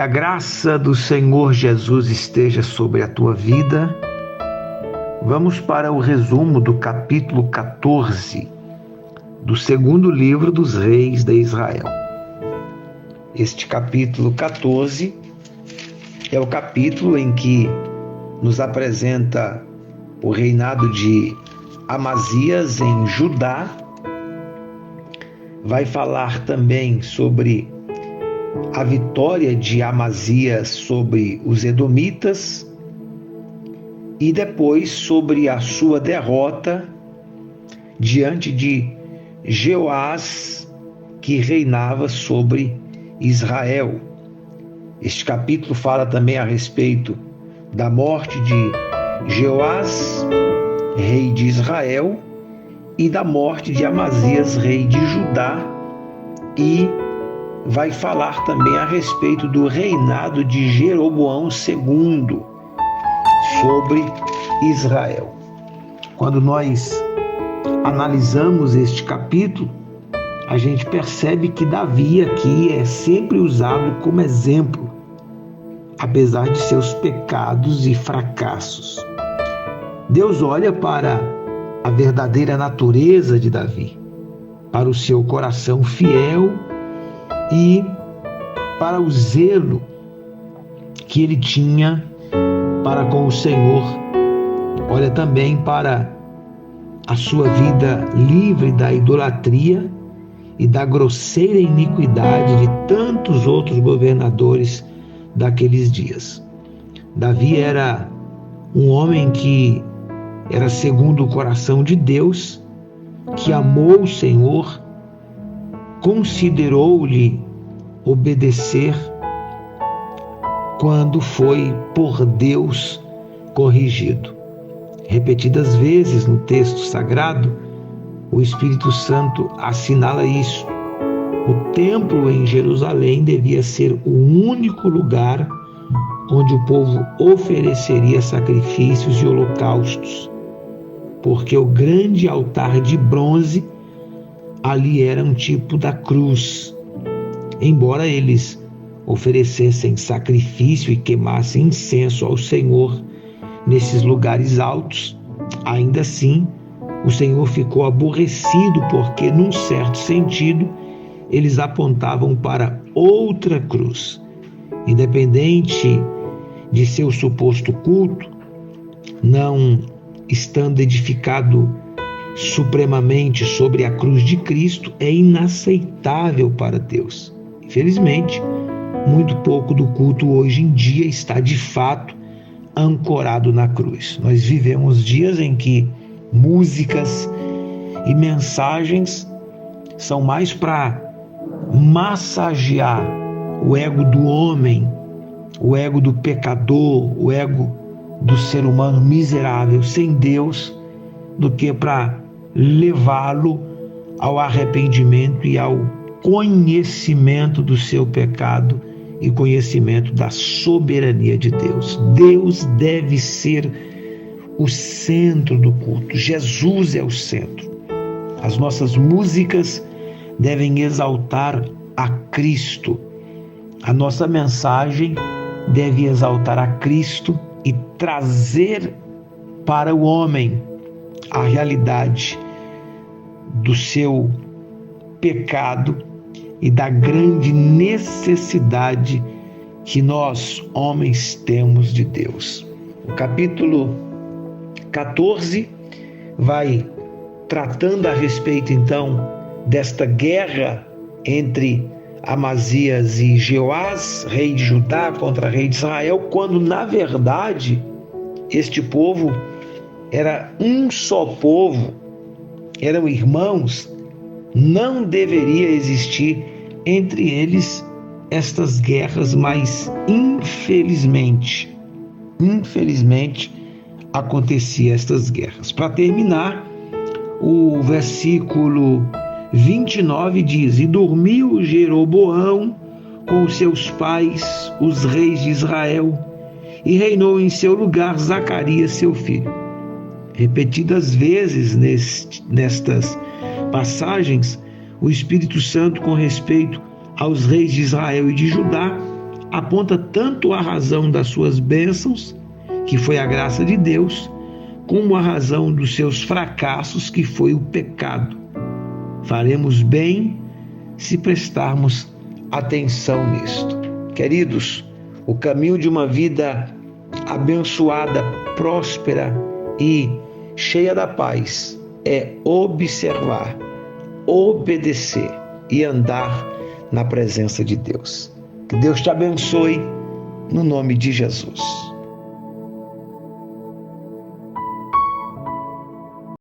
a graça do Senhor Jesus esteja sobre a tua vida. Vamos para o resumo do capítulo 14 do segundo livro dos reis de Israel. Este capítulo 14 é o capítulo em que nos apresenta o reinado de Amazias em Judá. Vai falar também sobre a vitória de Amazias sobre os edomitas e depois sobre a sua derrota diante de Jeoás, que reinava sobre Israel. Este capítulo fala também a respeito da morte de Jeoás, rei de Israel, e da morte de Amazias, rei de Judá, e vai falar também a respeito do reinado de Jeroboão II sobre Israel. Quando nós analisamos este capítulo, a gente percebe que Davi aqui é sempre usado como exemplo, apesar de seus pecados e fracassos. Deus olha para a verdadeira natureza de Davi, para o seu coração fiel e para o zelo que ele tinha para com o Senhor. Olha também para a sua vida livre da idolatria e da grosseira iniquidade de tantos outros governadores daqueles dias. Davi era um homem que era segundo o coração de Deus, que amou o Senhor, considerou-lhe obedecer quando foi por Deus corrigido. Repetidas vezes no texto sagrado, o Espírito Santo assinala isso. O templo em Jerusalém devia ser o único lugar onde o povo ofereceria sacrifícios e holocaustos, porque o grande altar de bronze ali era um tipo da cruz. Embora eles oferecessem sacrifício e queimassem incenso ao Senhor nesses lugares altos, ainda assim o Senhor ficou aborrecido, porque, num certo sentido, eles apontavam para outra cruz. Independente de seu suposto culto, não estando edificado supremamente sobre a cruz de Cristo, é inaceitável para Deus. Infelizmente, muito pouco do culto hoje em dia está de fato ancorado na cruz. Nós vivemos dias em que músicas e mensagens são mais para massagear o ego do homem, o ego do pecador, o ego do ser humano miserável sem Deus, do que para levá-lo ao arrependimento e ao conhecimento do seu pecado e conhecimento da soberania de Deus. Deus deve ser o centro do culto. Jesus é o centro. As nossas músicas devem exaltar a Cristo. A nossa mensagem deve exaltar a Cristo e trazer para o homem a realidade do seu pecado e da grande necessidade que nós, homens, temos de Deus. O capítulo 14 vai tratando a respeito, então, desta guerra entre Amazias e Jeoás, rei de Judá, contra rei de Israel, quando, na verdade, este povo era um só povo, eram irmãos. Não deveria existir entre eles estas guerras, mas infelizmente acontecia estas guerras. Para terminar, o versículo 29 diz: E dormiu Jeroboão com os seus pais, os reis de Israel, e reinou em seu lugar Zacarias, seu filho. Repetidas vezes nestas passagens, o Espírito Santo, com respeito aos reis de Israel e de Judá, aponta tanto a razão das suas bênçãos, que foi a graça de Deus, como a razão dos seus fracassos, que foi o pecado. Faremos bem se prestarmos atenção nisto. Queridos, o caminho de uma vida abençoada, próspera e cheia da paz é observar, obedecer e andar na presença de Deus. Que Deus te abençoe, no nome de Jesus.